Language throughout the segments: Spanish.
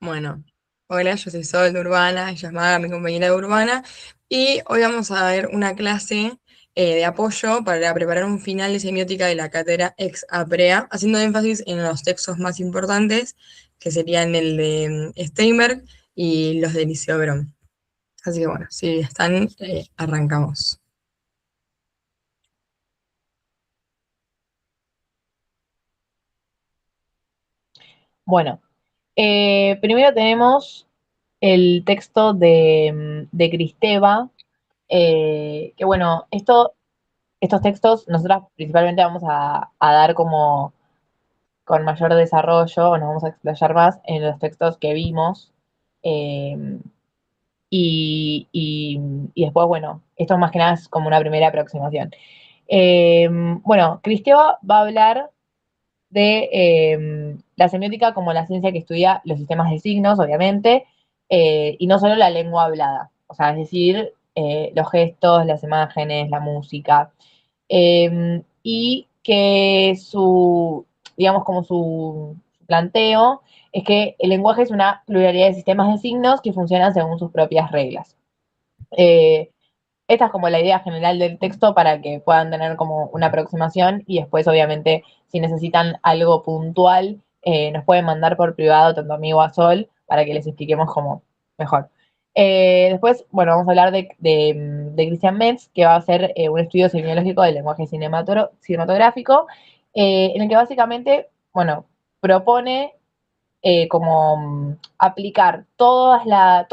Bueno, hola, yo soy Sol de Urbana, ella es Maga, mi compañera de Urbana, y hoy vamos a ver una clase de apoyo para preparar un final de semiótica de la cátedra ex Aprea, haciendo énfasis en los textos más importantes, que serían el de Steinberg y los de Liceo Brom. Así que bueno, si están, arrancamos. Bueno, primero tenemos el texto de Cristeva, que bueno, estos textos nosotros principalmente vamos a dar como con mayor desarrollo, o nos vamos a explayar más en los textos que vimos, eh, y después, bueno, esto más que nada es como una primera aproximación. Bueno, Cristeva va a hablar de la semiótica como la ciencia que estudia los sistemas de signos, obviamente, y no solo la lengua hablada, o sea, es decir, los gestos, las imágenes, la música, y que digamos, como su planteo es que el lenguaje es una pluralidad de sistemas de signos que funcionan según sus propias reglas. Eh, Esta es como la idea general del texto para que puedan tener como una aproximación y después obviamente si necesitan algo puntual nos pueden mandar por privado tanto a mí o a Sol para que les expliquemos como mejor. Después, bueno, vamos a hablar de Christian Metz, que va a hacer un estudio semiológico del lenguaje cinematográfico, en el que básicamente, bueno, propone como aplicar todas las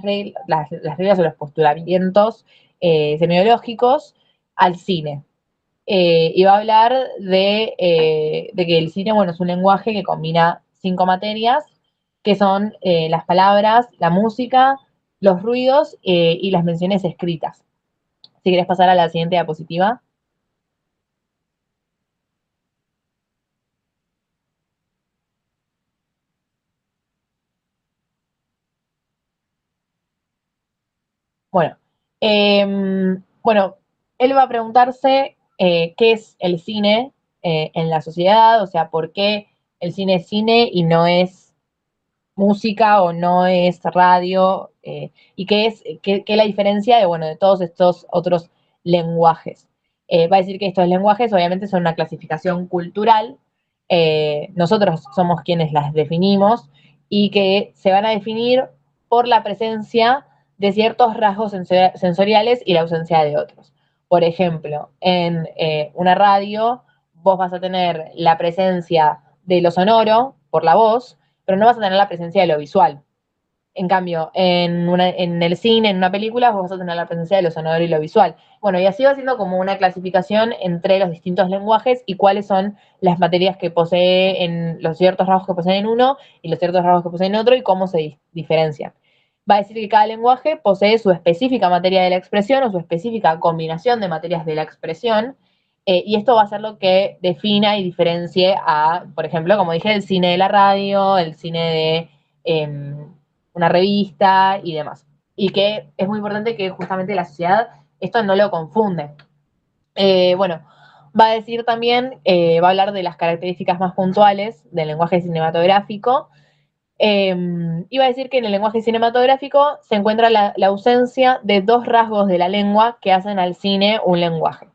reglas o los postulamientos semiológicos al cine. Y va a hablar de que el cine, bueno, es un lenguaje que combina 5 materias, que son las palabras, la música, los ruidos y las menciones escritas. Si querés pasar a la siguiente diapositiva. Bueno, bueno, él va a preguntarse qué es el cine en la sociedad, o sea, por qué el cine es cine y no es música o no es radio, y qué es la diferencia de, bueno, de todos estos otros lenguajes. Va a decir que estos lenguajes obviamente son una clasificación cultural, nosotros somos quienes las definimos y que se van a definir por la presencia de ciertos rasgos sensoriales y la ausencia de otros. Por ejemplo, en una radio vos vas a tener la presencia de lo sonoro por la voz, pero no vas a tener la presencia de lo visual. En cambio, en el cine, en una película, vos vas a tener la presencia de lo sonoro y lo visual. Bueno, y así va siendo como una clasificación entre los distintos lenguajes y cuáles son las materias que poseen, los ciertos rasgos que poseen uno y los ciertos rasgos que poseen otro y cómo se diferencian. Va a decir que cada lenguaje posee su específica materia de la expresión o su específica combinación de materias de la expresión, y esto va a ser lo que defina y diferencie a, por ejemplo, como dije, el cine de la radio, el cine de una revista y demás. Y que es muy importante que justamente la sociedad esto no lo confunde. Bueno, va a decir también, va a hablar de las características más puntuales del lenguaje cinematográfico. Y va a decir que en el lenguaje cinematográfico se encuentra la ausencia de dos rasgos de la lengua que hacen al cine un lenguaje.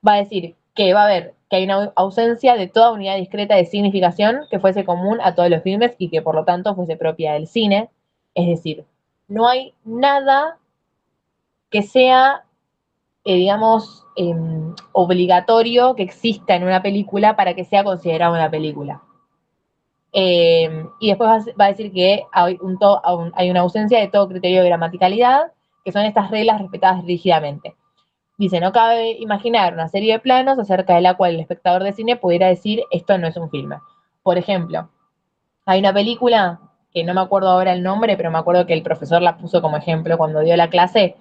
Va a decir que va a haber que hay una ausencia de toda unidad discreta de significación que fuese común a todos los filmes y que por lo tanto fuese propia del cine. Es decir, no hay nada que sea, digamos, obligatorio que exista en una película para que sea considerada una película. Y después va a decir que hay una ausencia de todo criterio de gramaticalidad, que son estas reglas respetadas rígidamente. Dice, no cabe imaginar una serie de planos acerca de la cual el espectador de cine pudiera decir esto no es un filme. Por ejemplo, hay una película que no me acuerdo ahora el nombre, pero me acuerdo que el profesor la puso como ejemplo cuando dio la clase,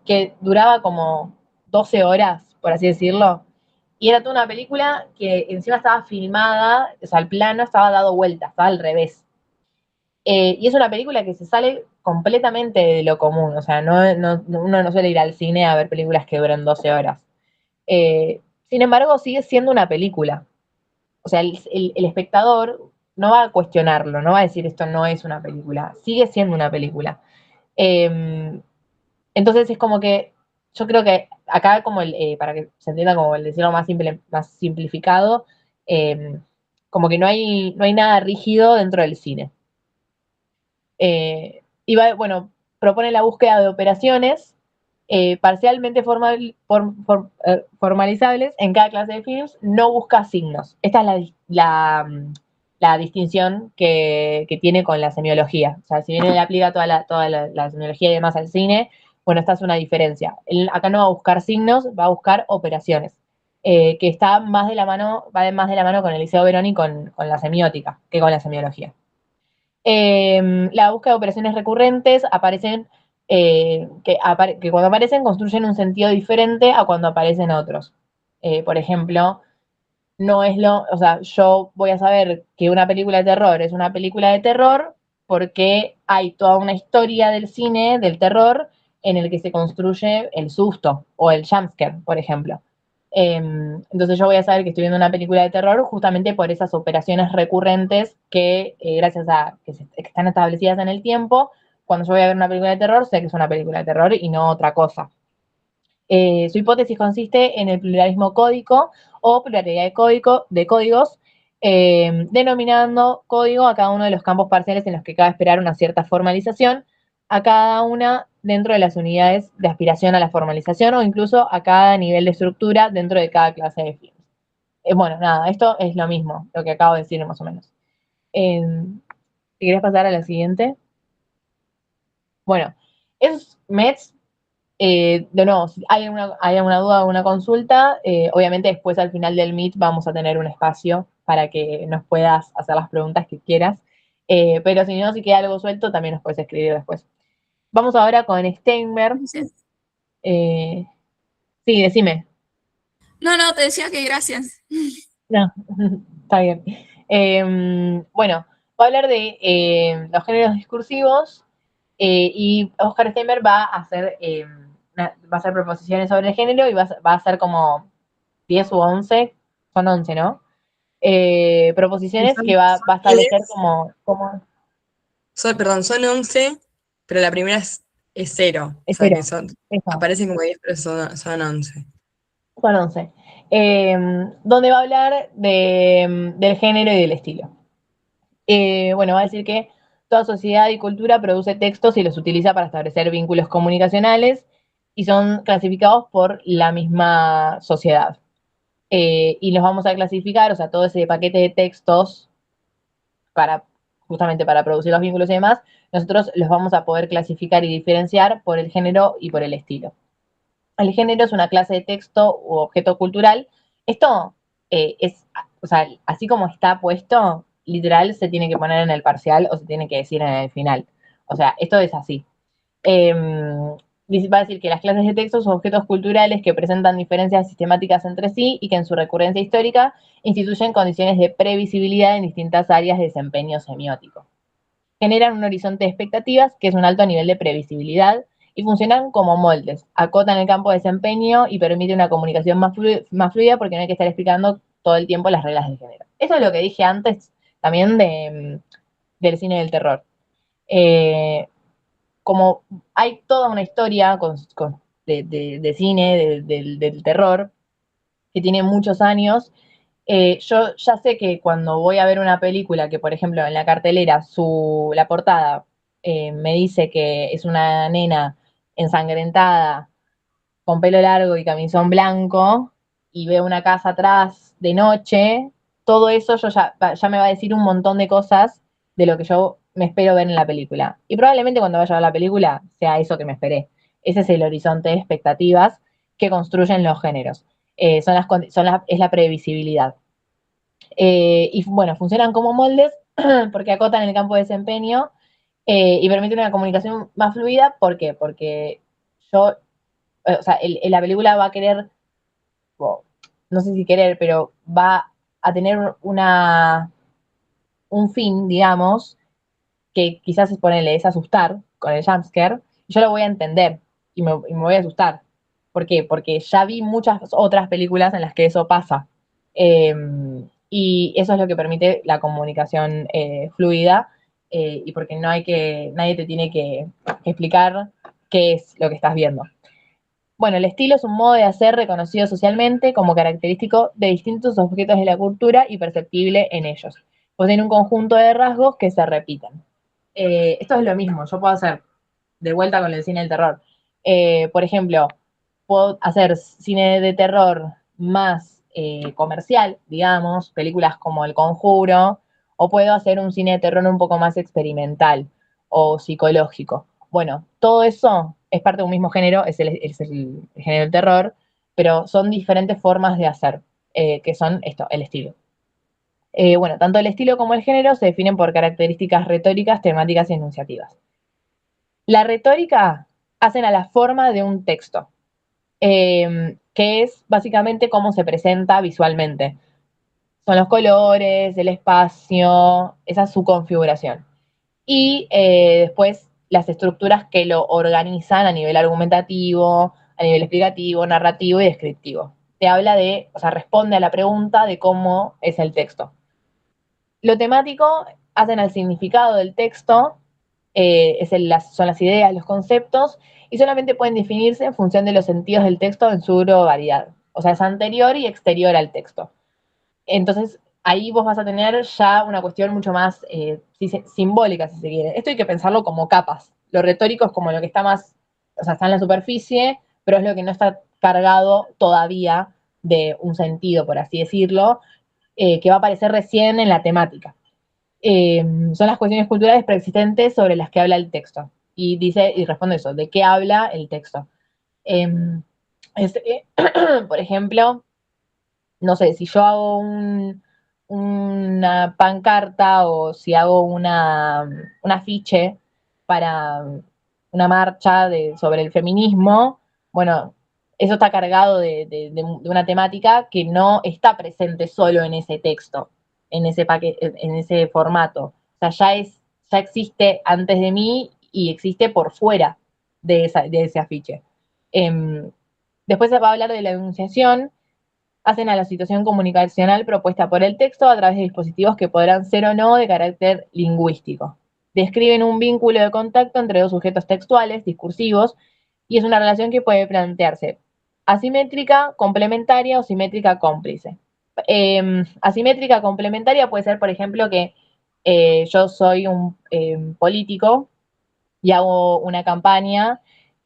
que duraba como 12 horas, por así decirlo, y era toda una película que encima estaba filmada, o sea, el plano estaba dado vuelta, estaba al revés. Y es una película que se sale completamente de lo común, o sea, uno no suele ir al cine a ver películas que duran 12 horas. Sin embargo, sigue siendo una película. O sea, el espectador no va a cuestionarlo, no va a decir esto no es una película, sigue siendo una película. Eh, entonces es como que yo creo que acá como para que se entienda como el decirlo más simple, más simplificado, eh, como que no hay nada rígido dentro del cine. Y va, bueno, propone la búsqueda de operaciones parcialmente formalizables en cada clase de films, no busca signos. Esta es la distinción que tiene con la semiología. O sea, si bien él aplica toda la semiología y demás al cine, bueno, esta es una diferencia. Él acá no va a buscar signos, va a buscar operaciones. Que está más de la mano, va más de la mano con Eliseo Veroni con la semiótica que con la semiología. La búsqueda de operaciones recurrentes aparecen, que cuando aparecen construyen un sentido diferente a cuando aparecen otros. Por ejemplo, no es o sea, yo voy a saber que una película de terror es una película de terror porque hay toda una historia del cine, del terror, en el que se construye el susto o el jumpscare, por ejemplo. Entonces yo voy a saber que estoy viendo una película de terror justamente por esas operaciones recurrentes que, gracias a que están establecidas en el tiempo, cuando yo voy a ver una película de terror, sé que es una película de terror y no otra cosa. Su hipótesis consiste en el pluralismo códico o pluralidad de códigos, denominando código a cada uno de los campos parciales en los que cabe esperar una cierta formalización, a cada una dentro de las unidades de aspiración a la formalización o incluso a cada nivel de estructura dentro de cada clase de films. Bueno, nada, esto es lo mismo, lo que acabo de decir más o menos. Si querés pasar a la siguiente. Bueno, esos METs de nuevo, si hay alguna duda, alguna consulta, obviamente después al final del Meet vamos a tener un espacio para que nos puedas hacer las preguntas que quieras. Pero si no, si queda algo suelto, también nos puedes escribir después. Vamos ahora con Steinberg. Gracias. Sí, decime. No, no, te decía que gracias. No, está bien. Bueno, va a hablar de los géneros discursivos y Oscar Steinberg va a hacer proposiciones sobre el género y va a hacer como 10 u 11, son 11, ¿no? Proposiciones Son que va a establecer 10, perdón, son 11, pero la primera es 0. O sea que espero, eso, aparecen como 10, pero son 11. son 11. Donde va a hablar del género y del estilo. Bueno, va a decir que toda sociedad y cultura produce textos y los utiliza para establecer vínculos comunicacionales y son clasificados por la misma sociedad. Y los vamos a clasificar, o sea, todo ese paquete de textos para justamente para producir los vínculos y demás, nosotros los vamos a poder clasificar y diferenciar por el género y por el estilo. El género es una clase de texto u objeto cultural. Esto o sea, así como está puesto, literal se tiene que poner en el parcial o se tiene que decir en el final. O sea, esto es así. Va a decir que las clases de texto son objetos culturales que presentan diferencias sistemáticas entre sí y que en su recurrencia histórica instituyen condiciones de previsibilidad en distintas áreas de desempeño semiótico. Generan un horizonte de expectativas que es un alto nivel de previsibilidad y funcionan como moldes, acotan el campo de desempeño y permiten una comunicación más fluida porque no hay que estar explicando todo el tiempo las reglas del género. Eso es lo que dije antes también del cine del terror. Eh, Como hay toda una historia de cine, del terror, que tiene muchos años, yo ya sé que cuando voy a ver una película que, por ejemplo, en la cartelera, la portada me dice que es una nena ensangrentada, con pelo largo y camisón blanco, y veo una casa atrás de noche, todo eso ya me va a decir un montón de cosas de lo que yo me espero ver en la película. Y probablemente cuando vaya a ver la película sea eso que me esperé. Ese es el horizonte de expectativas que construyen los géneros. Es la previsibilidad. Y bueno, funcionan como moldes porque acotan el campo de desempeño y permiten una comunicación más fluida. ¿Por qué? Porque yo, o sea, la película va a querer, no sé si querer, pero va a tener un fin, digamos, que quizás es ponerle, es asustar con el jumpscare, y yo lo voy a entender y me voy a asustar. ¿Por qué? Porque ya vi muchas otras películas en las que eso pasa. Eh, y eso es lo que permite la comunicación fluida, y porque nadie te tiene que explicar qué es lo que estás viendo. Bueno, el estilo es un modo de hacer reconocido socialmente como característico de distintos objetos de la cultura y perceptible en ellos. Poseen un conjunto de rasgos que se repiten. Esto es lo mismo, yo puedo hacer de vuelta con el cine del terror. Por ejemplo, puedo hacer cine de terror más comercial, digamos, películas como El Conjuro, o puedo hacer un cine de terror un poco más experimental o psicológico. Bueno, todo eso es parte de un mismo género, es el género del terror, pero son diferentes formas de hacer, que son esto, el estilo. Bueno, tanto el estilo como el género se definen por características retóricas, temáticas y enunciativas. La retórica hacen a la forma de un texto, que es básicamente cómo se presenta visualmente. Son los colores, el espacio, esa es su configuración. Y después las estructuras que lo organizan a nivel argumentativo, a nivel explicativo, narrativo y descriptivo. Te habla de, o sea, responde a la pregunta de cómo es el texto. Lo temático hacen al significado del texto, son las ideas, los conceptos, y solamente pueden definirse en función de los sentidos del texto en su variedad. O sea, es anterior y exterior al texto. Entonces, ahí vos vas a tener ya una cuestión mucho más simbólica, si se quiere. Esto hay que pensarlo como capas. Lo retórico es como lo que está más, o sea, está en la superficie, pero es lo que no está cargado todavía de un sentido, por así decirlo, que va a aparecer recién en la temática. Son las cuestiones culturales preexistentes sobre las que habla el texto. Y dice, y responde eso, ¿de qué habla el texto? Eh, por ejemplo, no sé, si yo hago una pancarta o si hago un afiche para una marcha sobre el feminismo, bueno, eso está cargado de una temática que no está presente solo en ese texto, en ese formato. O sea, ya existe antes de mí y existe por fuera de ese afiche. Después se va a hablar de la enunciación. Hacen a la situación comunicacional propuesta por el texto a través de dispositivos que podrán ser o no de carácter lingüístico. Describen un vínculo de contacto entre dos sujetos textuales, discursivos, y es una relación que puede plantearse asimétrica, complementaria o simétrica cómplice. Asimétrica complementaria puede ser, por ejemplo, que yo soy un político y hago una campaña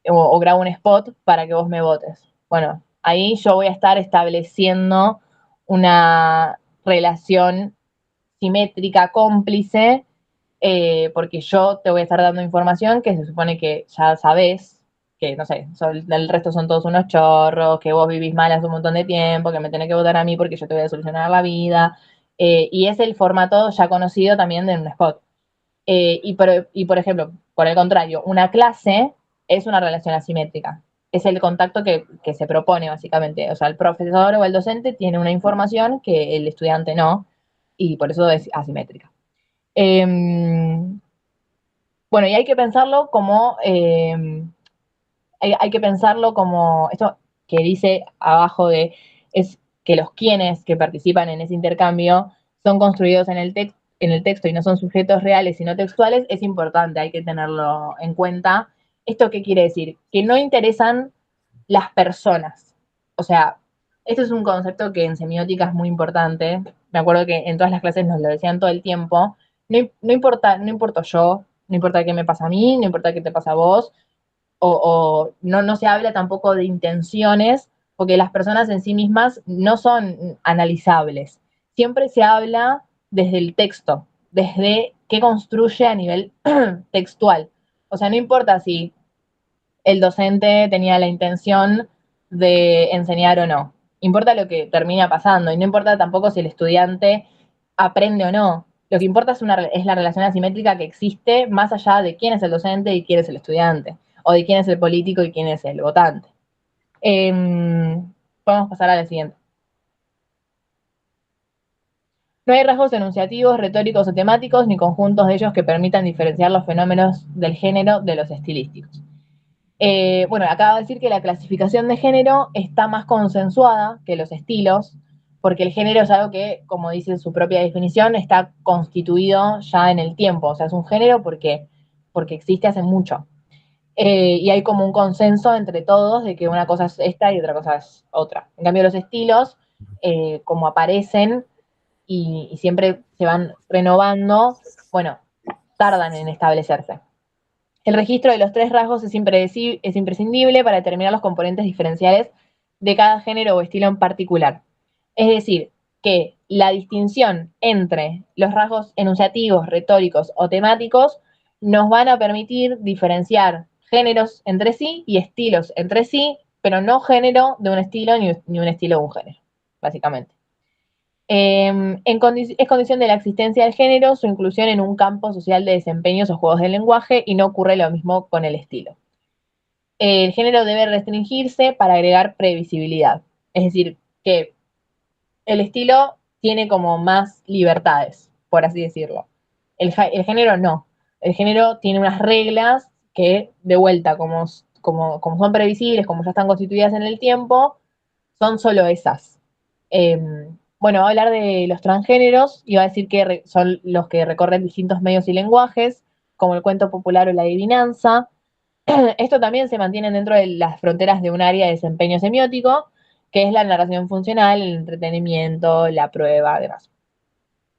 o grabo un spot para que vos me votes. Bueno, ahí yo voy a estar estableciendo una relación simétrica cómplice, porque yo te voy a estar dando información que se supone que ya sabés, que no sé, el resto son todos unos chorros, que vos vivís mal hace un montón de tiempo, que me tenés que votar a mí porque yo te voy a solucionar la vida, y es el formato ya conocido también de un spot. Por ejemplo, por el contrario, una clase es una relación asimétrica. Es el contacto que se propone, básicamente. O sea, el profesor o el docente tiene una información que el estudiante no, y por eso es asimétrica. Bueno, y hay que pensarlo como, hay que pensarlo como, esto que dice abajo es que los quienes que participan en ese intercambio son construidos en el texto y no son sujetos reales sino textuales, es importante, hay que tenerlo en cuenta. ¿Esto qué quiere decir? Que no interesan las personas. O sea, esto es un concepto que en semiótica es muy importante. Me acuerdo que en todas las clases nos lo decían todo el tiempo. No importa, no importo yo, no importa qué me pasa a mí, no importa qué te pasa a vos, o no se habla tampoco de intenciones, porque las personas en sí mismas no son analizables. Siempre se habla desde el texto, desde qué construye a nivel textual. O sea, no importa si el docente tenía la intención de enseñar o no. Importa lo que termina pasando y no importa tampoco si el estudiante aprende o no. Lo que importa es la relación asimétrica que existe más allá de quién es el docente y quién es el estudiante, o de quién es el político y quién es el votante. Podemos pasar a la siguiente. No hay rasgos enunciativos, retóricos o temáticos, ni conjuntos de ellos que permitan diferenciar los fenómenos del género de los estilísticos. Bueno, acabo de decir que la clasificación de género está más consensuada que los estilos, porque el género es algo que, como dice su propia definición, está constituido ya en el tiempo, o sea, es un género porque existe hace mucho. Y hay como un consenso entre todos de que una cosa es esta y otra cosa es otra. En cambio, los estilos, como aparecen y siempre se van renovando, bueno, tardan en establecerse. El registro de los tres rasgos es imprescindible para determinar los componentes diferenciales de cada género o estilo en particular. Es decir, que la distinción entre los rasgos enunciativos, retóricos o temáticos nos van a permitir diferenciar géneros entre sí y estilos entre sí, pero no género de un estilo ni un estilo de un género, básicamente. Es condición de la existencia del género su inclusión en un campo social de desempeños o juegos del lenguaje y no ocurre lo mismo con el estilo. El género debe restringirse para agregar previsibilidad, es decir, que el estilo tiene como más libertades, por así decirlo. El género no. El género tiene unas reglas que, de vuelta, como son previsibles, como ya están constituidas en el tiempo, son solo esas. Bueno, va a hablar de los transgéneros y va a decir que son los que recorren distintos medios y lenguajes, como el cuento popular o la adivinanza. Esto también se mantiene dentro de las fronteras de un área de desempeño semiótico, que es la narración funcional, el entretenimiento, la prueba, demás.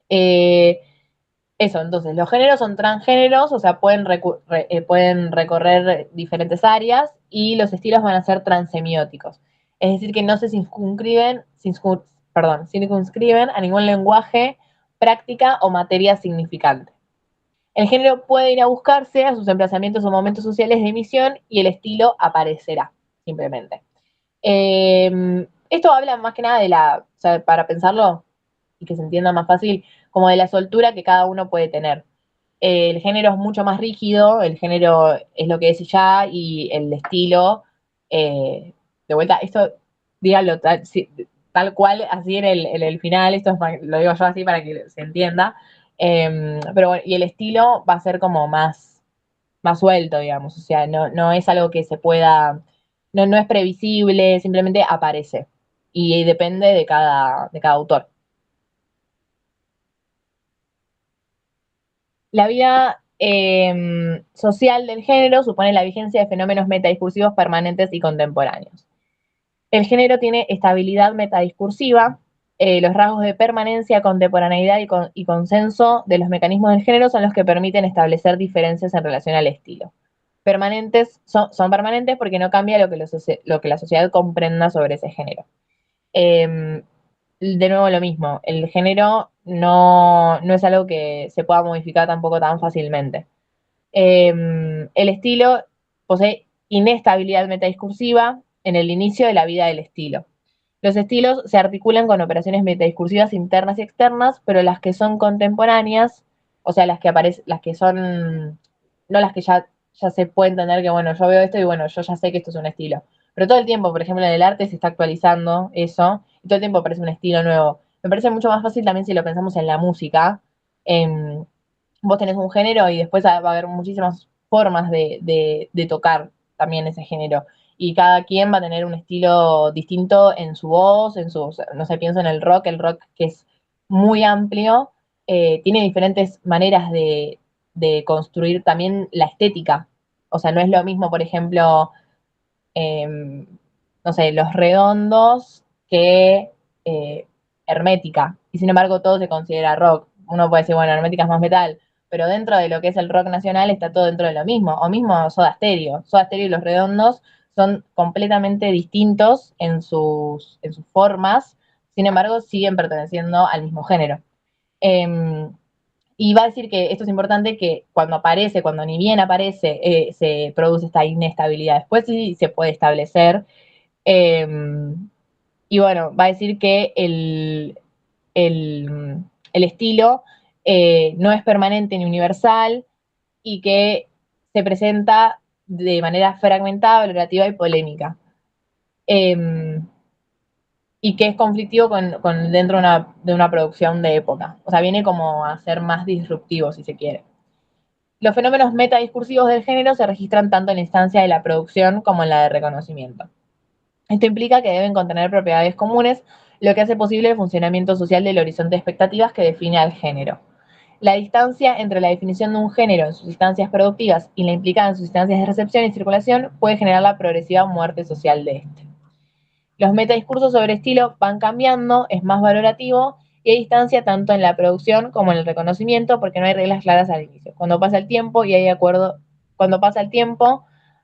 Eso, entonces, los géneros son transgéneros, o sea, pueden recorrer diferentes áreas y los estilos van a ser transemióticos. Es decir, que no se circunscriben a ningún lenguaje, práctica o materia significante. El género puede ir a buscarse a sus emplazamientos o momentos sociales de emisión y el estilo aparecerá, simplemente. Esto habla más que nada o sea, para pensarlo y que se entienda más fácil, como de la soltura que cada uno puede tener. El género es mucho más rígido, el género es lo que es ya y el estilo, de vuelta, esto díganlo tal cual, así en el final, lo digo yo así para que se entienda, pero bueno, y el estilo va a ser como más suelto, digamos, o sea, no es algo que se pueda, no es previsible, simplemente aparece y depende de cada autor. La vida social del género supone la vigencia de fenómenos metadiscursivos permanentes y contemporáneos. El género tiene estabilidad metadiscursiva, los rasgos de permanencia, contemporaneidad y consenso de los mecanismos del género son los que permiten establecer diferencias en relación al estilo. Son permanentes porque no cambia lo que la sociedad comprenda sobre ese género. De nuevo lo mismo, el género no es algo que se pueda modificar tampoco tan fácilmente. El estilo posee inestabilidad metadiscursiva en el inicio de la vida del estilo. Los estilos se articulan con operaciones metadiscursivas internas y externas, pero las que son contemporáneas, o sea, las que son, no las que ya se puede entender que, bueno, yo veo esto y bueno, yo ya sé que esto es un estilo. Pero todo el tiempo, por ejemplo, en el arte se está actualizando eso, y todo el tiempo aparece un estilo nuevo. Me parece mucho más fácil también si lo pensamos en la música. Vos tenés un género y después va a haber muchísimas formas de tocar también ese género. Y cada quien va a tener un estilo distinto en su voz, no sé, pienso en el rock que es muy amplio, tiene diferentes maneras de construir también la estética. O sea, no es lo mismo, por ejemplo, no sé, Los Redondos que Hermética. Y sin embargo todo se considera rock. Uno puede decir, bueno, Hermética es más metal, pero dentro de lo que es el rock nacional está todo dentro de lo mismo. O mismo Soda Stereo. Soda Stereo y Los Redondos son completamente distintos en sus formas, sin embargo siguen perteneciendo al mismo género. Y va a decir que esto es importante, que cuando ni bien aparece, se produce esta inestabilidad. Después sí se puede establecer. eh, y bueno, va a decir que el estilo no es permanente ni universal y que se presenta de manera fragmentada, valorativa y polémica. Y que es conflictivo dentro de una producción de época. O sea, viene como a ser más disruptivo, si se quiere. Los fenómenos metadiscursivos del género se registran tanto en la instancia de la producción como en la de reconocimiento. Esto implica que deben contener propiedades comunes, lo que hace posible el funcionamiento social del horizonte de expectativas que define al género. La distancia entre la definición de un género en sus instancias productivas y la implicada en sus instancias de recepción y circulación puede generar la progresiva muerte social de este. Los metadiscursos sobre estilo van cambiando, es más valorativo y hay distancia tanto en la producción como en el reconocimiento porque no hay reglas claras al inicio. Cuando pasa el tiempo y hay acuerdo,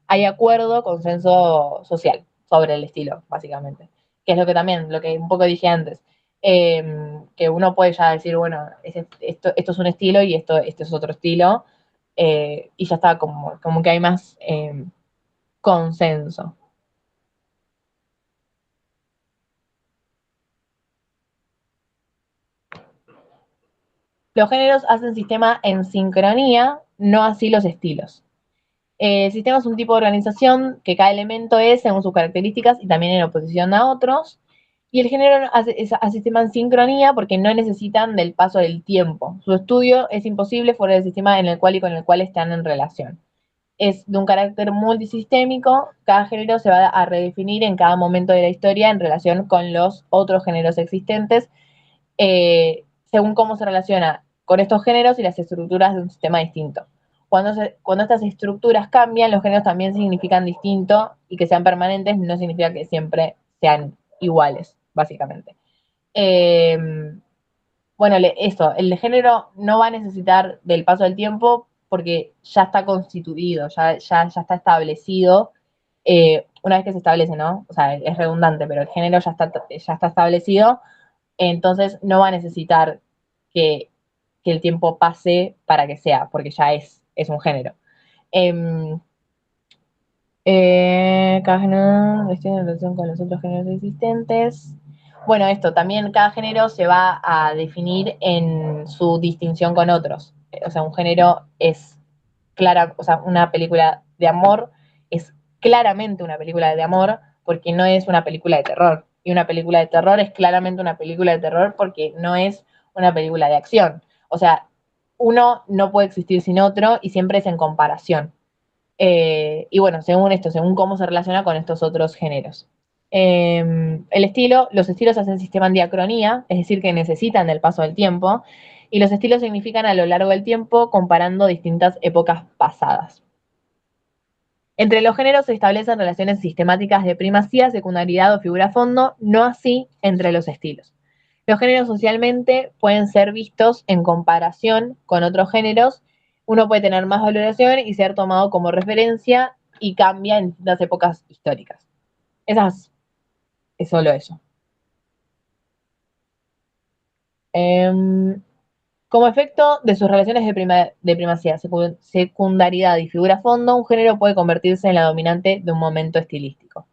hay acuerdo, consenso social sobre el estilo, básicamente. Que es lo que también, lo que un poco dije antes, que uno puede ya decir, bueno, esto es un estilo y este es otro estilo, y ya está, como que hay más consenso. Los géneros hacen sistema en sincronía, no así los estilos. El sistema es un tipo de organización que cada elemento es según sus características y también en oposición a otros. Y el género hace sistema en sincronía porque no necesitan del paso del tiempo. Su estudio es imposible fuera del sistema en el cual y con el cual están en relación. Es de un carácter multisistémico, cada género se va a redefinir en cada momento de la historia en relación con los otros géneros existentes, según cómo se relaciona con estos géneros y las estructuras de un sistema distinto. Cuando estas estructuras cambian, los géneros también significan distinto y que sean permanentes no significa que siempre sean iguales, básicamente. Bueno, el género no va a necesitar del paso del tiempo porque ya está constituido, ya está establecido. Una vez que se establece, ¿no? O sea, es redundante, pero el género ya está establecido, entonces no va a necesitar que el tiempo pase para que sea, porque ya es un género. Cada género está en relación con los otros géneros existentes. Bueno, esto, también cada género se va a definir en su distinción con otros. O sea, un género es clara, o sea, una película de amor es claramente una película de amor porque no es una película de terror. Y una película de terror es claramente una película de terror porque no es una película de acción. O sea, uno no puede existir sin otro y siempre es en comparación. Y bueno, según cómo se relaciona con estos otros géneros. Los estilos hacen sistema en diacronía, es decir, que necesitan del paso del tiempo, y los estilos significan a lo largo del tiempo comparando distintas épocas pasadas. Entre los géneros se establecen relaciones sistemáticas de primacía, secundariedad o figura fondo, no así entre los estilos. Los géneros socialmente pueden ser vistos en comparación con otros géneros. Uno puede tener más valoración y ser tomado como referencia y cambia en distintas épocas históricas. Es solo eso. Como efecto de sus relaciones de primacía, secundariedad y figura fondo, un género puede convertirse en la dominante de un momento estilístico.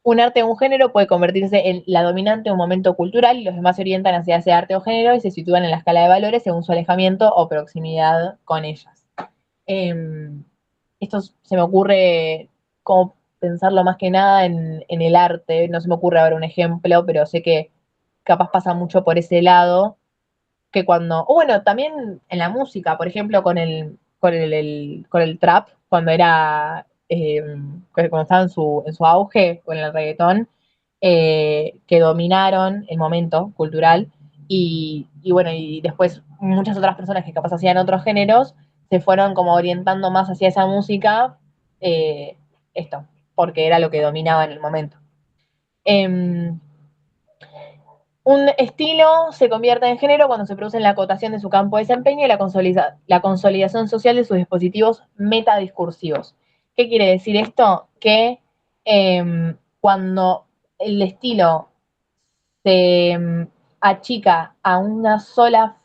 Un arte o un género puede convertirse en la dominante de un momento cultural y los demás se orientan hacia ese arte o género y se sitúan en la escala de valores según su alejamiento o proximidad con ellas. Esto se me ocurre como pensarlo más que nada en el arte, no se me ocurre ver un ejemplo, pero sé que capaz pasa mucho por ese lado, que o bueno, también en la música, por ejemplo, con el trap, cuando era, cuando estaba en su auge, con el reggaetón, que dominaron el momento cultural, y bueno, y después muchas otras personas que capaz hacían otros géneros, se fueron como orientando más hacia esa música, eh, porque era lo que dominaba en el momento. Un estilo se convierte en género cuando se produce en la acotación de su campo de desempeño y la consolidación social de sus dispositivos metadiscursivos. ¿Qué quiere decir esto? Que cuando el estilo se achica a un solo,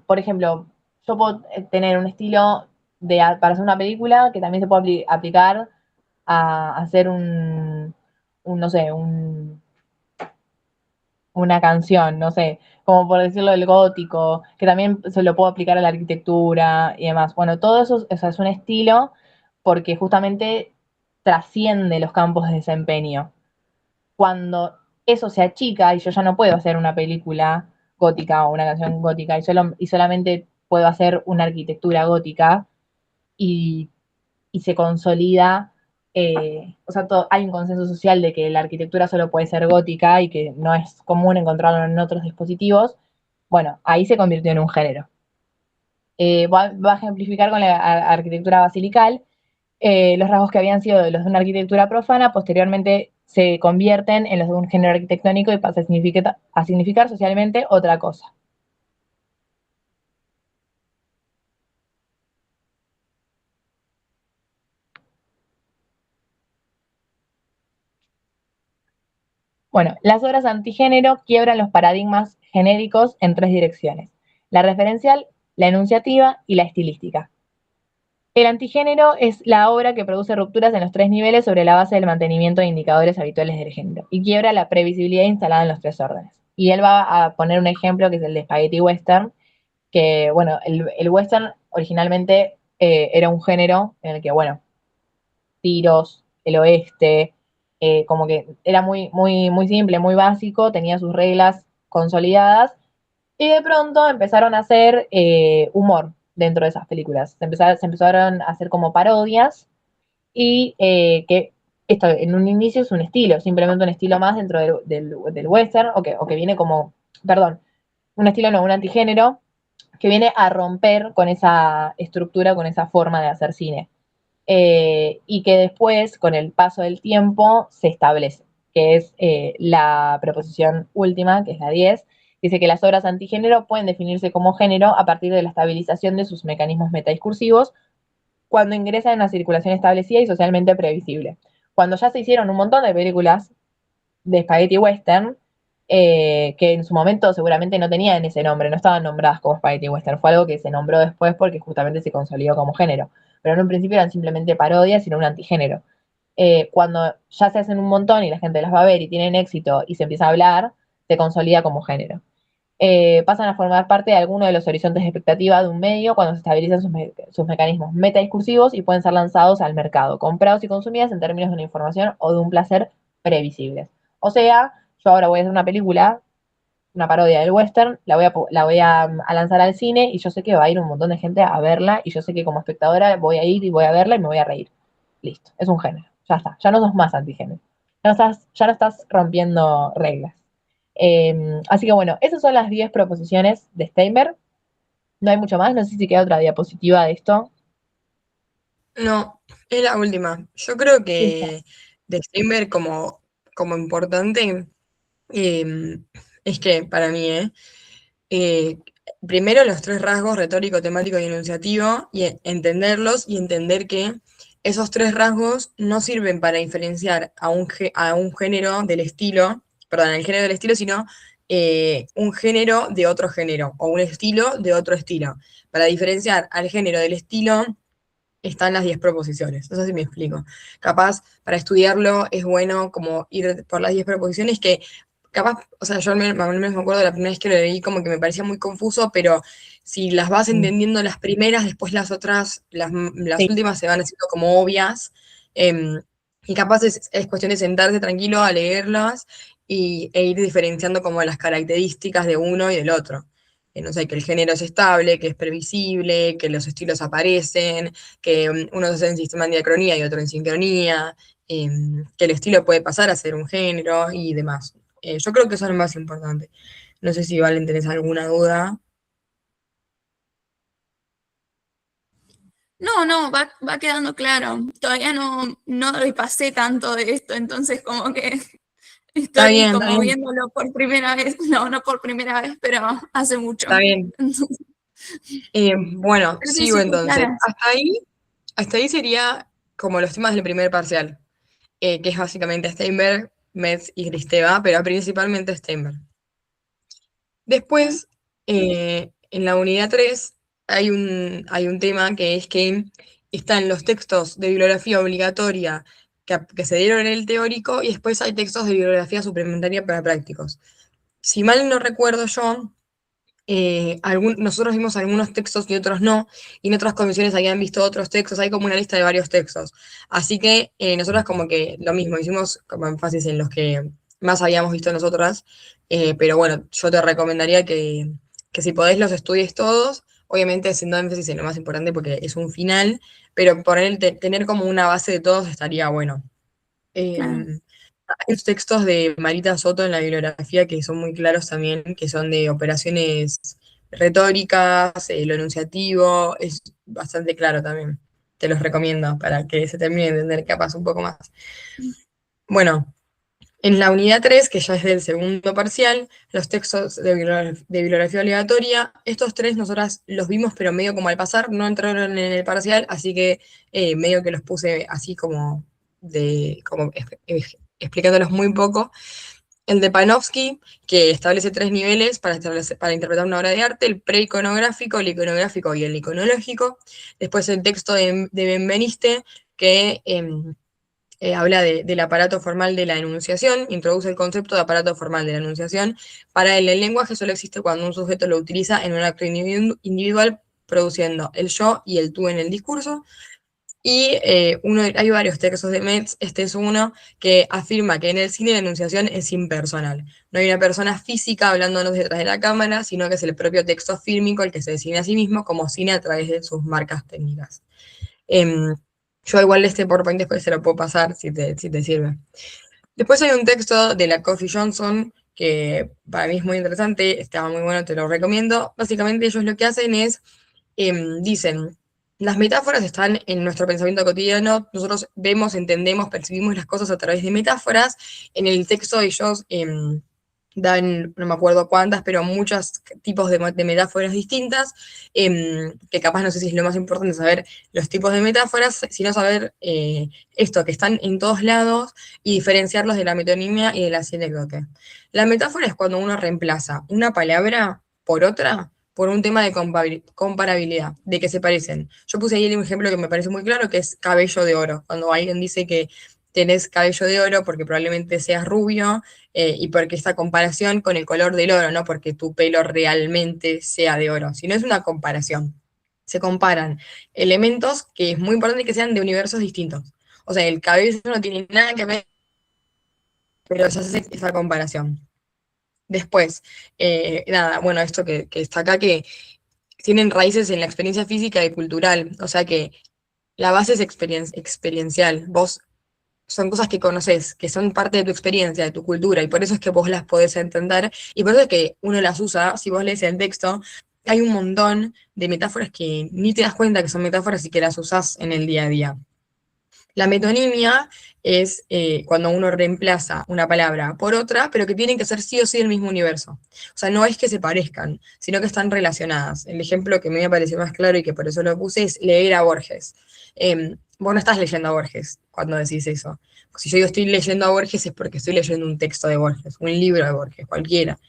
por ejemplo, yo puedo tener un estilo para hacer una película que también se puede aplicar a hacer no sé, una canción, no sé, como por decirlo del gótico, que también se lo puedo aplicar a la arquitectura y demás. Bueno, todo eso es un estilo porque justamente trasciende los campos de desempeño. Cuando eso se achica y yo ya no puedo hacer una película gótica o una canción gótica y solamente puedo hacer una arquitectura gótica y se consolida o sea, hay un consenso social de que la arquitectura solo puede ser gótica y que no es común encontrarlo en otros dispositivos, bueno, ahí se convirtió en un género. Va a ejemplificar con la arquitectura basilical. Los rasgos que habían sido de los de una arquitectura profana, posteriormente se convierten en los de un género arquitectónico y pasa a significar socialmente otra cosa. Bueno, las obras antigénero quiebran los paradigmas genéricos en tres direcciones: la referencial, la enunciativa y la estilística. El antigénero es la obra que produce rupturas en los tres niveles sobre la base del mantenimiento de indicadores habituales del género y quiebra la previsibilidad instalada en los tres órdenes. Y él va a poner un ejemplo que es el de Spaghetti Western, que, bueno, el western originalmente era un género en el que, bueno, tiros, el oeste, como que era muy, muy, muy simple, muy básico, tenía sus reglas consolidadas, y de pronto empezaron a hacer humor dentro de esas películas. Se empezaron a hacer como parodias, y que esto en un inicio es un estilo, simplemente un estilo más dentro del western, o que viene como, perdón, un estilo no, un antigénero, que viene a romper con esa estructura, con esa forma de hacer cine. Y que después, con el paso del tiempo, se establece, que es la proposición última, que es la 10, dice que las obras antigénero pueden definirse como género a partir de la estabilización de sus mecanismos metadiscursivos cuando ingresan en una circulación establecida y socialmente previsible. Cuando ya se hicieron un montón de películas de Spaghetti Western, que en su momento seguramente no tenían ese nombre, no estaban nombradas como Spaghetti Western, fue algo que se nombró después porque justamente se consolidó como género, pero en un principio eran simplemente parodias, sino un antigénero. Cuando ya se hacen un montón y la gente las va a ver y tienen éxito y se empieza a hablar, se consolida como género. Pasan a formar parte de alguno de los horizontes de expectativa de un medio cuando se estabilizan sus mecanismos metadiscursivos y pueden ser lanzados al mercado, comprados y consumidas en términos de una información o de un placer previsibles. O sea, yo ahora voy a hacer una película, una parodia del western, la voy a lanzar al cine y yo sé que va a ir un montón de gente a verla y yo sé que como espectadora voy a ir y voy a verla y me voy a reír. Listo, es un género, ya está, ya no sos más antigénero, ya no estás rompiendo reglas. Así que bueno, esas son las 10 proposiciones de Steinberg. No hay mucho más, no sé si queda otra diapositiva de esto. No, es la última. Yo creo Listo. que de Steinberg como importante es que para mí, eh, primero los tres rasgos, retórico, temático y enunciativo, y entenderlos y entender que esos tres rasgos no sirven para diferenciar a un género del estilo, perdón, el género del estilo, sino un género de otro género, o un estilo de otro estilo. Para diferenciar al género del estilo están las 10 proposiciones. No sé si me explico. Capaz, para estudiarlo es bueno como ir por las 10 proposiciones que capaz, o sea, yo al menos me acuerdo de la primera vez que lo leí como que me parecía muy confuso, pero si las vas entendiendo las primeras, después las otras, las Sí, últimas se van haciendo como obvias. Y capaz es cuestión de sentarse tranquilo a leerlas e ir diferenciando como las características de uno y del otro. No sé, que el género es estable, que es previsible, que los estilos aparecen, que uno se hace en sistema de diacronía y otro en sincronía, que el estilo puede pasar a ser un género y demás. Yo creo que eso es lo más importante. No sé si Valen tenés alguna duda. No, no, va quedando claro. Todavía no repasé tanto de esto, entonces como que Está estoy bien, está como bien, viéndolo por primera vez. No, no por primera vez, pero hace mucho. está bien. Entonces, Bueno, pero sí, sigo súper entonces. claras. Hasta ahí sería como los temas del primer parcial, que es básicamente Steinberg, Metz y Kristeva, pero principalmente Steinberg. Después, en la unidad 3 hay un tema que es que están los textos de bibliografía obligatoria que se dieron en el teórico y después hay textos de bibliografía suplementaria para prácticos. Si mal no recuerdo yo, nosotros vimos algunos textos y otros no, y en otras comisiones habían visto otros textos, hay como una lista de varios textos. Así que nosotros como que lo mismo, hicimos como énfasis en los que más habíamos visto nosotras, pero bueno, yo te recomendaría que si podés los estudies todos, obviamente haciendo énfasis en lo más importante porque es un final, pero tener como una base de todos estaría bueno. Claro. Hay los textos de Marita Soto en la bibliografía que son muy claros también, que son de operaciones retóricas, lo enunciativo, es bastante claro también. Te los recomiendo para que se termine de entender capaz un poco más. Bueno, en la unidad 3, que ya es del segundo parcial, los textos de bibliografía obligatoria, estos tres nosotras los vimos, pero medio como al pasar, no entraron en el parcial, así que medio que los puse así como, explicándolos muy poco. El de Panofsky, que establece 3 niveles para interpretar una obra de arte: el preiconográfico, el iconográfico y el iconológico. Después el texto de Benveniste, que habla del aparato formal de la enunciación, introduce el concepto de aparato formal de la enunciación. Para él, el lenguaje solo existe cuando un sujeto lo utiliza en un acto individual, produciendo el yo y el tú en el discurso. Y hay varios textos de Metz, este es uno, que afirma que en el cine la enunciación es impersonal. No hay una persona física hablándonos detrás de la cámara, sino que es el propio texto fílmico el que se define a sí mismo como cine a través de sus marcas técnicas. Yo igual este PowerPoint después se lo puedo pasar si te sirve. Después hay un texto de la Coffee Johnson que para mí es muy interesante, estaba muy bueno, te lo recomiendo. Básicamente ellos lo que hacen es, dicen, las metáforas están en nuestro pensamiento cotidiano, nosotros vemos, entendemos, percibimos las cosas a través de metáforas. En el texto ellos dan, no me acuerdo cuántas, pero muchos tipos de metáforas distintas, que capaz no sé si es lo más importante saber los tipos de metáforas, sino saber esto, que están en todos lados, y diferenciarlos de la metonimia y de la sinécdoque. La metáfora es cuando uno reemplaza una palabra por otra, por un tema de comparabilidad, de que se parecen. Yo puse ahí un ejemplo que me parece muy claro, que es cabello de oro. Cuando alguien dice que tenés cabello de oro porque probablemente seas rubio, y porque esta comparación con el color del oro, no porque tu pelo realmente sea de oro, sino es una comparación. Se comparan elementos que es muy importante que sean de universos distintos. O sea, el cabello no tiene nada que ver, pero se hace esa comparación. Después, nada, bueno, esto que está acá, que tienen raíces en la experiencia física y cultural, o sea que la base es experiencial. Vos son cosas que conoces, que son parte de tu experiencia, de tu cultura, y por eso es que vos las podés entender, y por eso es que uno las usa. Si vos lees el texto, hay un montón de metáforas que ni te das cuenta que son metáforas y que las usás en el día a día. La metonimia es cuando uno reemplaza una palabra por otra, pero que tienen que ser sí o sí del mismo universo. O sea, no es que se parezcan, sino que están relacionadas. El ejemplo que me pareció más claro y que por eso lo puse es leer a Borges. Vos no estás leyendo a Borges cuando decís eso. Si yo digo estoy leyendo a Borges es porque estoy leyendo un texto de Borges, un libro de Borges, cualquiera.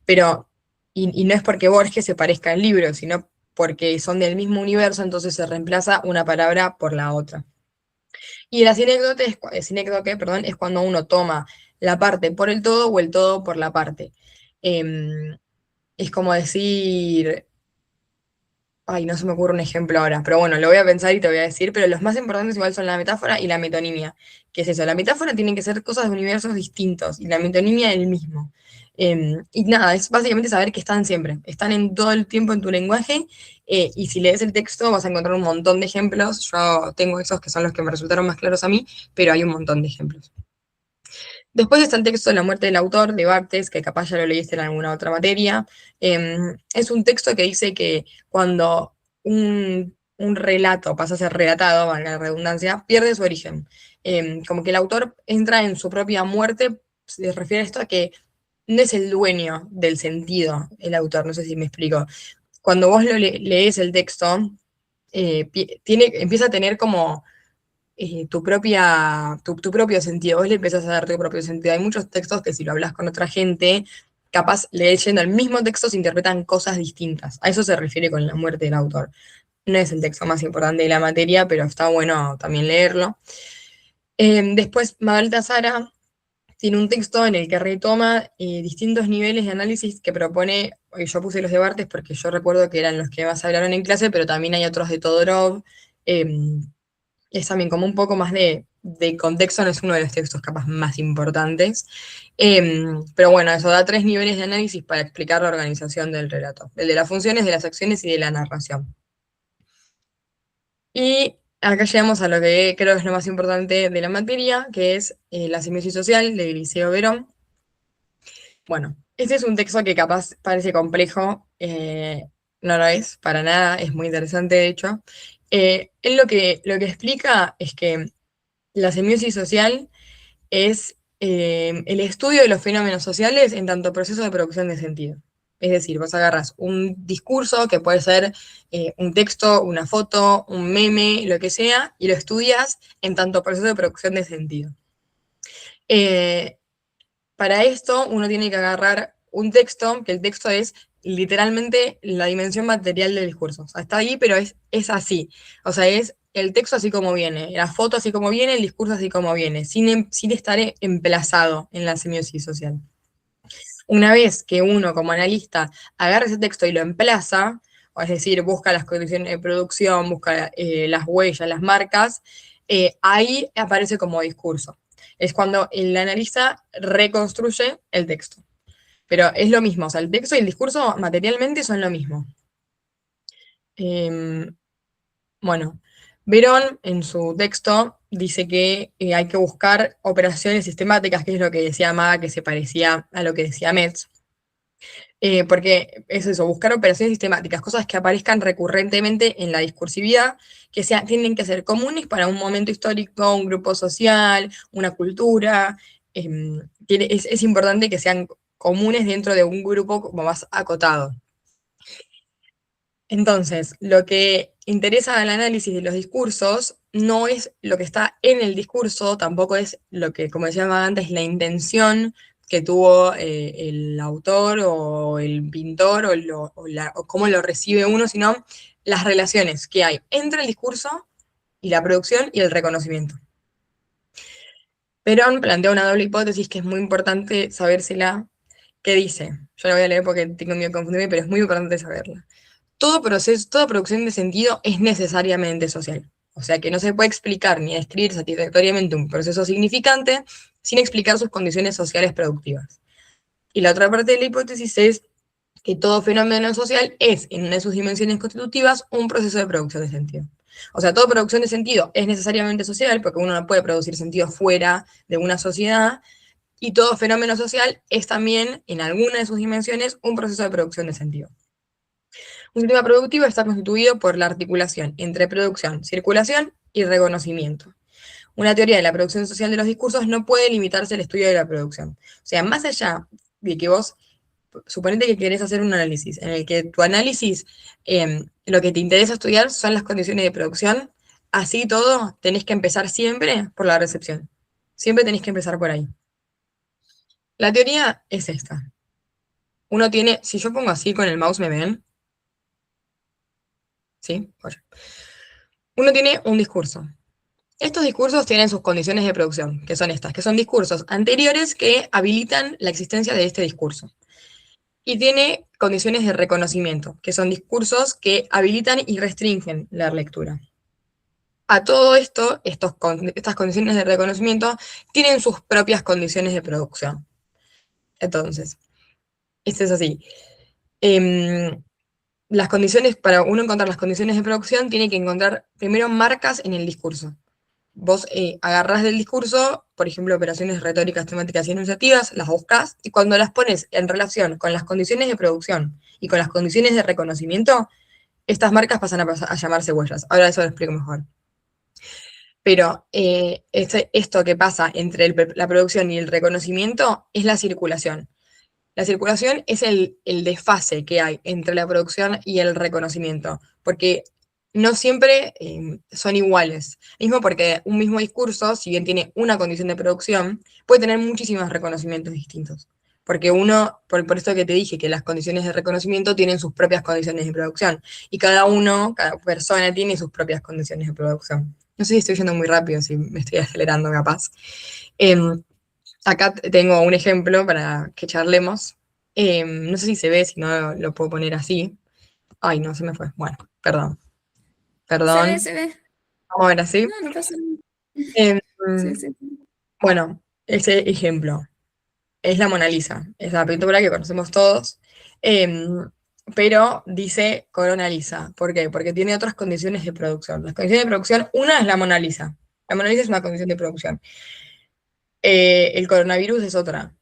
Pero, y no es porque Borges se parezca al libro, sino porque son del mismo universo, entonces se reemplaza una palabra por la otra. Y la sinécdoque, perdón, es cuando uno toma la parte por el todo o el todo por la parte. Es como decir, ay, no se me ocurre un ejemplo ahora, pero bueno, lo voy a pensar y te voy a decir, pero los más importantes igual son la metáfora y la metonimia. ¿Qué es eso? La metáfora tiene que ser cosas de universos distintos y la metonimia el mismo. Y nada, es básicamente saber que están siempre, están en todo el tiempo en tu lenguaje, y si lees el texto vas a encontrar un montón de ejemplos. Yo tengo esos que son los que me resultaron más claros a mí, pero hay un montón de ejemplos. Después está el texto de la muerte del autor, de Barthes, que capaz ya lo leíste en alguna otra materia. Es un texto que dice que cuando un relato pasa a ser relatado, valga la redundancia, pierde su origen. Como que el autor entra en su propia muerte. Se refiere a esto a que no es el dueño del sentido el autor, no sé si me explico. Cuando vos lees el texto, empieza a tener como tu propio sentido. Vos le empezás a dar tu propio sentido. Hay muchos textos que si lo hablas con otra gente, capaz leyendo el mismo texto se interpretan cosas distintas. A eso se refiere con la muerte del autor. No es el texto más importante de la materia, pero está bueno también leerlo. Después, Mabel Tazara tiene un texto en el que retoma distintos niveles de análisis que propone. Yo puse los de Barthes porque yo recuerdo que eran los que más hablaron en clase, pero también hay otros de Todorov. Es también como un poco más de de contexto no es uno de los textos capaz más importantes. Pero bueno, eso da 3 niveles de análisis para explicar la organización del relato. El de las funciones, de las acciones y de la narración. Y acá llegamos a lo que creo es lo más importante de la materia, que es la semiosis social de Eliseo Verón. Bueno, este es un texto que capaz parece complejo, no lo es para nada, es muy interesante de hecho. Él lo que explica es que la semiosis social es el estudio de los fenómenos sociales en tanto proceso de producción de sentido. Es decir, vos agarras un discurso que puede ser un texto, una foto, un meme, lo que sea, y lo estudias en tanto proceso de producción de sentido. Para esto uno tiene que agarrar un texto, que el texto es literalmente la dimensión material del discurso. O sea, está ahí, pero es así. O sea, es el texto así como viene, la foto así como viene, el discurso así como viene, sin estar emplazado en la semiosis social. Una vez que uno como analista agarra ese texto y lo emplaza, o es decir, busca las condiciones de producción, busca las huellas, las marcas, ahí aparece como discurso. Es cuando el analista reconstruye el texto. Pero es lo mismo, o sea, el texto y el discurso materialmente son lo mismo. Bueno, Verón en su texto dice que hay que buscar operaciones sistemáticas, que es lo que decía Maga, que se parecía a lo que decía Metz. Porque es eso, buscar operaciones sistemáticas, cosas que aparezcan recurrentemente en la discursividad, que tienen que ser comunes para un momento histórico, un grupo social, una cultura. Es importante que sean comunes dentro de un grupo como más acotado. Entonces, lo que interesa al análisis de los discursos no es lo que está en el discurso, tampoco es lo que, como decía antes, la intención que tuvo el autor o el pintor o cómo lo recibe uno, sino las relaciones que hay entre el discurso y la producción y el reconocimiento. Perón plantea una doble hipótesis que es muy importante sabérsela, que dice, yo la voy a leer porque tengo miedo de confundirme, pero es muy importante saberla. Todo proceso, toda producción de sentido es necesariamente social. O sea que no se puede explicar ni describir satisfactoriamente un proceso significante sin explicar sus condiciones sociales productivas. Y la otra parte de la hipótesis es que todo fenómeno social es, en una de sus dimensiones constitutivas, un proceso de producción de sentido. O sea, toda producción de sentido es necesariamente social, porque uno no puede producir sentido fuera de una sociedad, y todo fenómeno social es también, en alguna de sus dimensiones, un proceso de producción de sentido. Un sistema productivo está constituido por la articulación entre producción, circulación y reconocimiento. Una teoría de la producción social de los discursos no puede limitarse al estudio de la producción. O sea, más allá de que vos, suponete que querés hacer un análisis, en el que tu análisis, lo que te interesa estudiar son las condiciones de producción, así todo, tenés que empezar siempre por la recepción. Siempre tenés que empezar por ahí. La teoría es esta. Uno tiene, si yo pongo así con el mouse, ¿me ven? ¿Sí? Oye. Uno tiene un discurso. Estos discursos tienen sus condiciones de producción, que son estas, que son discursos anteriores que habilitan la existencia de este discurso. Y tiene condiciones de reconocimiento, que son discursos que habilitan y restringen la lectura. A todo esto, estas condiciones de reconocimiento tienen sus propias condiciones de producción. Entonces, esto es así. Las condiciones, para uno encontrar las condiciones de producción, tiene que encontrar primero marcas en el discurso. Vos agarrás del discurso, por ejemplo, operaciones retóricas, temáticas y enunciativas, las buscas, y cuando las pones en relación con las condiciones de producción y con las condiciones de reconocimiento, estas marcas pasan a llamarse huellas. Ahora eso lo explico mejor. Pero esto que pasa entre la producción y el reconocimiento es la circulación. La circulación es el desfase que hay entre la producción y el reconocimiento, porque no siempre son iguales. Mismo porque un mismo discurso, si bien tiene una condición de producción, puede tener muchísimos reconocimientos distintos. Porque por esto que te dije, que las condiciones de reconocimiento tienen sus propias condiciones de producción. Y cada persona tiene sus propias condiciones de producción. No sé si estoy yendo muy rápido, si me estoy acelerando capaz. Acá tengo un ejemplo para que charlemos. No sé si se ve, si no lo puedo poner así. Ay, no, se me fue. Bueno, perdón. Se ve. Vamos a ver así. No pasa nada. Sí, sí, sí. Bueno, ese ejemplo es la Mona Lisa, es la pintura que conocemos todos, em, pero dice Corona Lisa. ¿Por qué? Porque tiene otras condiciones de producción. Las condiciones de producción, una es la Mona Lisa. La Mona Lisa es una condición de producción. El coronavirus es otra.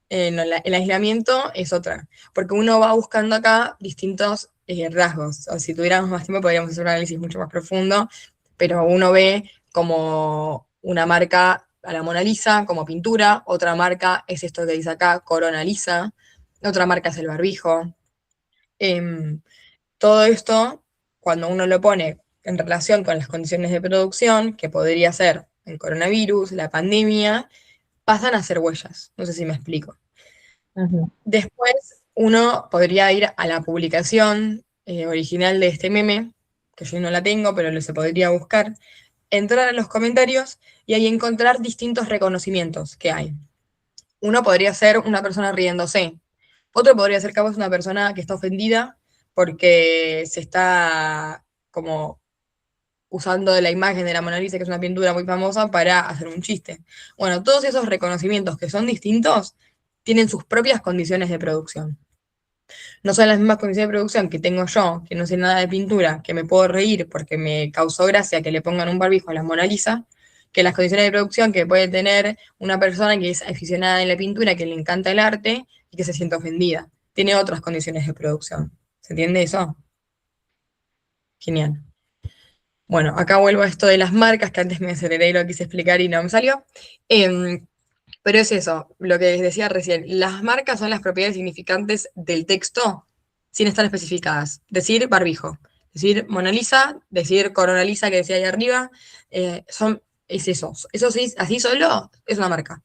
No, el aislamiento es otra. Porque uno va buscando acá distintos rasgos. O si tuviéramos más tiempo podríamos hacer un análisis mucho más profundo, pero uno ve como una marca a la Mona Lisa como pintura, otra marca es esto que dice acá, Corona Lisa, otra marca es el barbijo. Em, Todo esto, cuando uno lo pone en relación con las condiciones de producción, que podría ser el coronavirus, la pandemia, pasan a ser huellas. No sé si me explico. Ujú. Después uno podría ir a la publicación original de este meme, que yo no la tengo, pero lo se podría buscar, entrar a los comentarios y ahí encontrar distintos reconocimientos que hay. Uno podría ser una persona riéndose, otro podría ser capaz una persona que está ofendida porque se está como usando de la imagen de la Mona Lisa, que es una pintura muy famosa, para hacer un chiste. Bueno, todos esos reconocimientos que son distintos tienen sus propias condiciones de producción. No son las mismas condiciones de producción que tengo yo, que no sé nada de pintura, que me puedo reír porque me causó gracia que le pongan un barbijo a la Mona Lisa, que las condiciones de producción que puede tener una persona que es aficionada en la pintura, que le encanta el arte y que se siente ofendida. Tiene otras condiciones de producción. ¿Se entiende eso? Genial. Bueno, acá vuelvo a esto de las marcas, que antes me aceleré y lo quise explicar y no me salió. Pero es eso, lo que les decía recién. Las marcas son las propiedades significantes del texto sin estar especificadas. Decir barbijo, decir Mona Lisa, decir Corona Lisa que decía ahí arriba, es eso. Eso sí, así solo es una marca.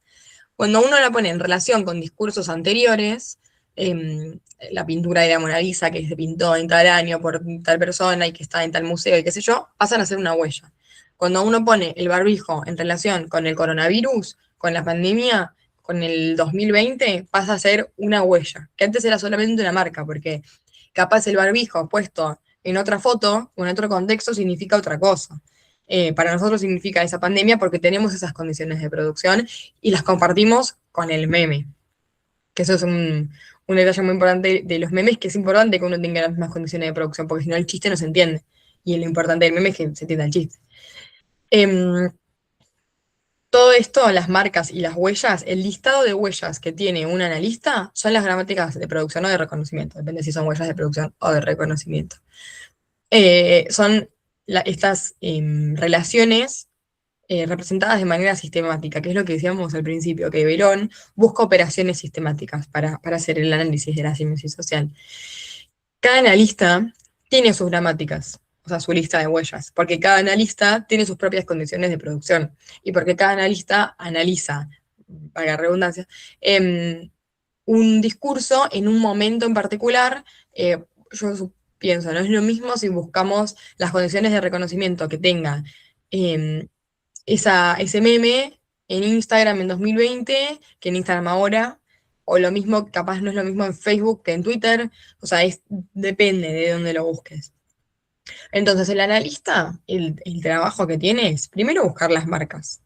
Cuando uno la pone en relación con discursos anteriores, la pintura de la Mona Lisa que se pintó en tal año por tal persona y que está en tal museo y qué sé yo, pasan a ser una huella. Cuando uno pone el barbijo en relación con el coronavirus, con la pandemia, con el 2020, pasa a ser una huella, que antes era solamente una marca, porque capaz el barbijo puesto en otra foto o en otro contexto significa otra cosa. Para nosotros significa esa pandemia porque tenemos esas condiciones de producción y las compartimos con el meme. Que eso es un detalle muy importante de los memes, que es importante que uno tenga las mismas condiciones de producción, porque si no el chiste no se entiende. Y lo importante del meme es que se entienda el chiste. Em, Todo esto, las marcas y las huellas, el listado de huellas que tiene un analista son las gramáticas de producción o de reconocimiento, depende si son huellas de producción o de reconocimiento. Son estas relaciones representadas de manera sistemática, que es lo que decíamos al principio, que Verón busca operaciones sistemáticas para hacer el análisis de la simbiosis social. Cada analista tiene sus gramáticas, o sea, su lista de huellas, porque cada analista tiene sus propias condiciones de producción y porque cada analista analiza, para redundancia, un discurso en un momento en particular. Yo pienso, no es lo mismo si buscamos las condiciones de reconocimiento que tenga eh, ese meme en Instagram en 2020 que en Instagram ahora, o lo mismo, capaz no es lo mismo en Facebook que en Twitter, o sea, depende de dónde lo busques. Entonces, el analista, el trabajo que tiene es primero buscar las marcas.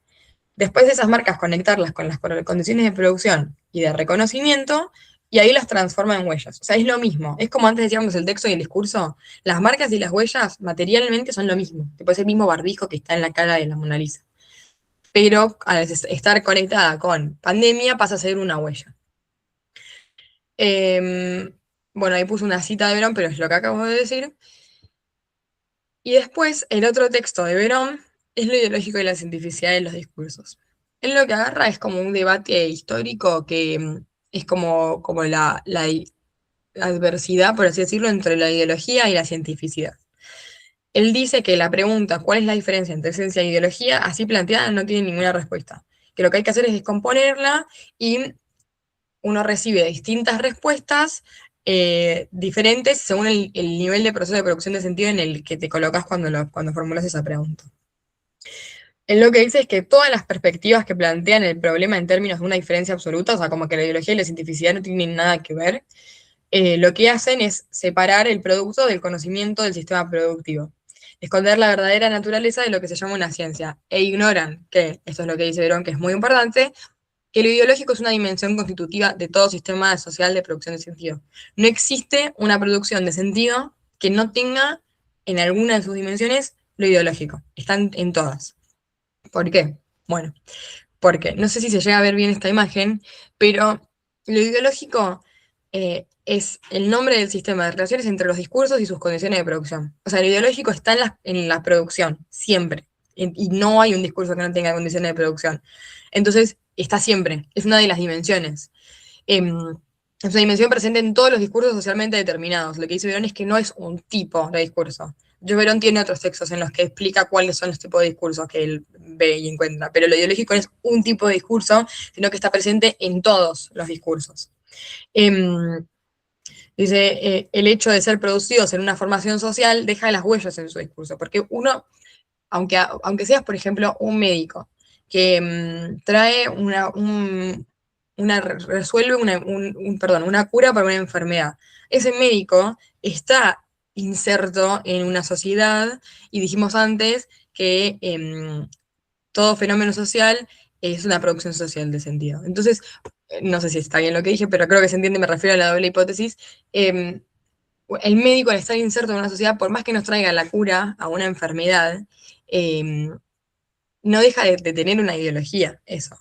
Después de esas marcas, conectarlas con las condiciones de producción y de reconocimiento, y ahí las transforma en huellas. O sea, es lo mismo. Es como antes decíamos el texto y el discurso. Las marcas y las huellas materialmente son lo mismo. Tipo, es el mismo barbijo que está en la cara de la Mona Lisa. Pero al estar conectada con pandemia pasa a ser una huella. Bueno, ahí puse una cita de Verón, pero es lo que acabo de decir. Y después, el otro texto de Verón es lo ideológico y la cientificidad de los discursos. Él lo que agarra es como un debate histórico que es como la adversidad, por así decirlo, entre la ideología y la cientificidad. Él dice que la pregunta ¿cuál es la diferencia entre ciencia e ideología? Así planteada no tiene ninguna respuesta. Que lo que hay que hacer es descomponerla y uno recibe distintas respuestas diferentes según el nivel de proceso de producción de sentido en el que te colocas cuando formulas esa pregunta. Él lo que dice es que todas las perspectivas que plantean el problema en términos de una diferencia absoluta, o sea, como que la ideología y la cientificidad no tienen nada que ver, lo que hacen es separar el producto del conocimiento del sistema productivo. esconder la verdadera naturaleza de lo que se llama una ciencia, e ignoran que, esto es lo que dice Verón, que es muy importante, que lo ideológico es una dimensión constitutiva de todo sistema social de producción de sentido. No existe una producción de sentido que no tenga en alguna de sus dimensiones lo ideológico. Están en todas. ¿Por qué? Bueno, porque no sé si se llega a ver bien esta imagen, pero lo ideológico es el nombre del sistema de relaciones entre los discursos y sus condiciones de producción. O sea, lo ideológico está en la producción, siempre. Y no hay un discurso que no tenga condiciones de producción. Entonces, está siempre. Es una de las dimensiones. Es una dimensión presente en todos los discursos socialmente determinados. Lo que dice Verón es que no es un tipo de discurso. Yo Verón tiene otros textos en los que explica cuáles son los tipos de discursos que él ve y encuentra, pero lo ideológico no es un tipo de discurso, sino que está presente en todos los discursos. Dice, el hecho de ser producidos en una formación social deja las huellas en su discurso, porque uno, aunque seas, por ejemplo, un médico que trae resuelve una cura para una enfermedad, ese médico está inserto en una sociedad, y dijimos antes que todo fenómeno social es una producción social de sentido. Entonces, no sé si está bien lo que dije, pero creo que se entiende, me refiero a la doble hipótesis. El médico, al estar inserto en una sociedad, por más que nos traiga la cura a una enfermedad, no deja de tener una ideología, eso.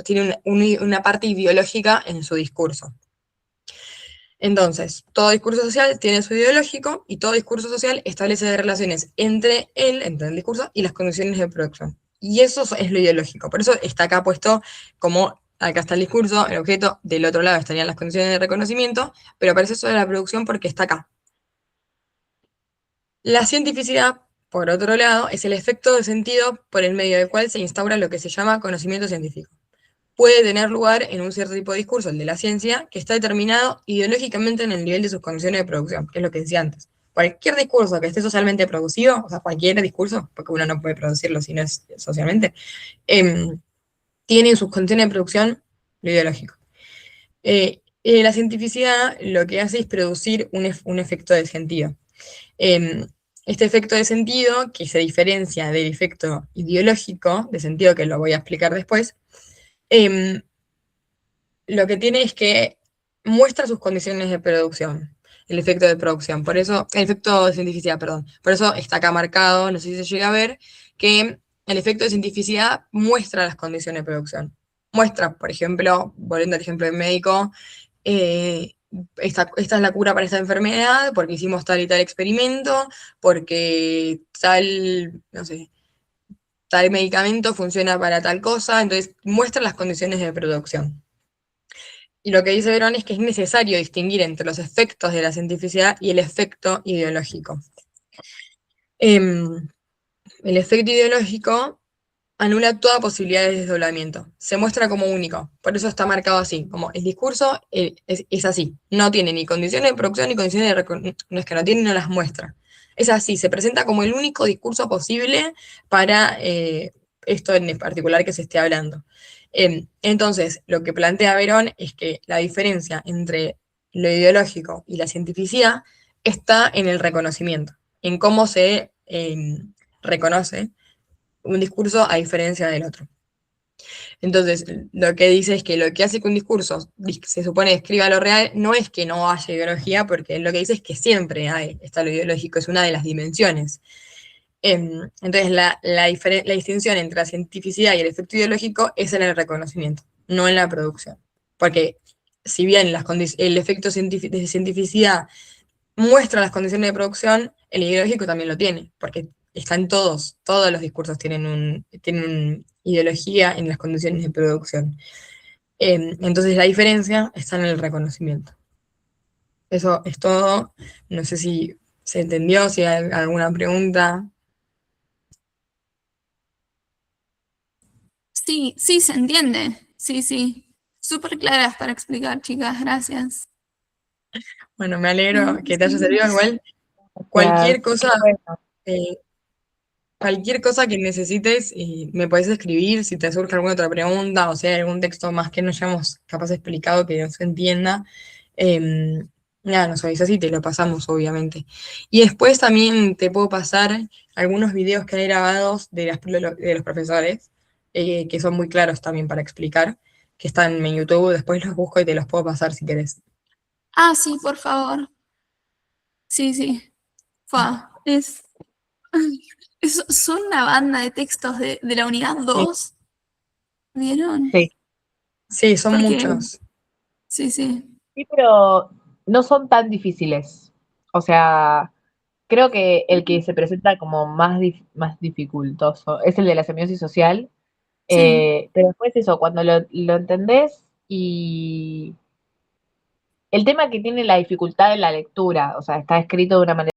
Tiene una parte ideológica en su discurso. Entonces, todo discurso social tiene su ideológico, y todo discurso social establece relaciones entre el discurso y las condiciones de producción. Y eso es lo ideológico. Por eso está acá puesto como, acá está el discurso, el objeto, del otro lado estarían las condiciones de reconocimiento, pero aparece eso de la producción porque está acá. La cientificidad, por otro lado, es el efecto de sentido por el medio del cual se instaura lo que se llama conocimiento científico. Puede tener lugar en un cierto tipo de discurso, el de la ciencia, que está determinado ideológicamente en el nivel de sus condiciones de producción, que es lo que decía antes. Cualquier discurso que esté socialmente producido, o sea, cualquier discurso, porque uno no puede producirlo si no es socialmente, tiene en sus condiciones de producción lo ideológico. La cientificidad lo que hace es producir un efecto de sentido. Este efecto de sentido, que se diferencia del efecto ideológico, de sentido que lo voy a explicar después, lo que tiene es que muestra sus condiciones de producción, el efecto de producción, por eso, el efecto de cientificidad, perdón, por eso está acá marcado, no sé si se llega a ver, que el efecto de cientificidad muestra las condiciones de producción. Muestra, por ejemplo, volviendo al ejemplo del médico, esta es la cura para esta enfermedad, porque hicimos tal y tal experimento, porque tal, no sé, tal medicamento funciona para tal cosa, entonces muestra las condiciones de producción. Y lo que dice Verón es que es necesario distinguir entre los efectos de la cientificidad y el efecto ideológico. El efecto ideológico anula toda posibilidad de desdoblamiento, se muestra como único, por eso está marcado así, como el discurso es así, no tiene ni condiciones de producción ni condiciones de no es que no tiene, no las muestra. Es así, se presenta como el único discurso posible para esto en particular que se esté hablando. Entonces, lo que plantea Verón es que la diferencia entre lo ideológico y la cientificidad está en el reconocimiento, en cómo se reconoce un discurso a diferencia del otro. Entonces, lo que dice es que lo que hace que un discurso se supone describa lo real no es que no haya ideología, porque lo que dice es que siempre está lo ideológico, es una de las dimensiones. Entonces, la distinción entre la cientificidad y el efecto ideológico es en el reconocimiento, no en la producción. Porque si bien el efecto de cientificidad muestra las condiciones de producción, el ideológico también lo tiene, porque están todos los discursos tienen ideología en las condiciones de producción. Entonces la diferencia está en el reconocimiento. Eso es todo. No sé si se entendió, si hay alguna pregunta. Sí, sí, se entiende. Sí, sí. Súper claras para explicar, chicas. Gracias. Bueno, me alegro que te haya servido. Igual, Gracias. cualquier cosa, Bueno, eh, cualquier cosa que necesites, me puedes escribir si te surge alguna otra pregunta, o si hay algún texto más que no hayamos capaz explicado que no se entienda. Nada, nos avisas y te lo pasamos, obviamente. Y después también te puedo pasar algunos videos que hay grabados de los profesores, que son muy claros también para explicar, que están en YouTube, después los busco y te los puedo pasar si querés. Ah, sí, por favor. Sí, sí. Fua, son una banda de textos de la unidad Sí, 2, ¿vieron? Sí. sí, son Porque, muchos. sí, sí, Sí, pero no son tan difíciles. O sea, creo que el que se presenta como más dificultoso es el de la semiosis social, sí. pero después eso, cuando lo entendés y el tema que tiene la dificultad en la lectura, o sea, está escrito de una manera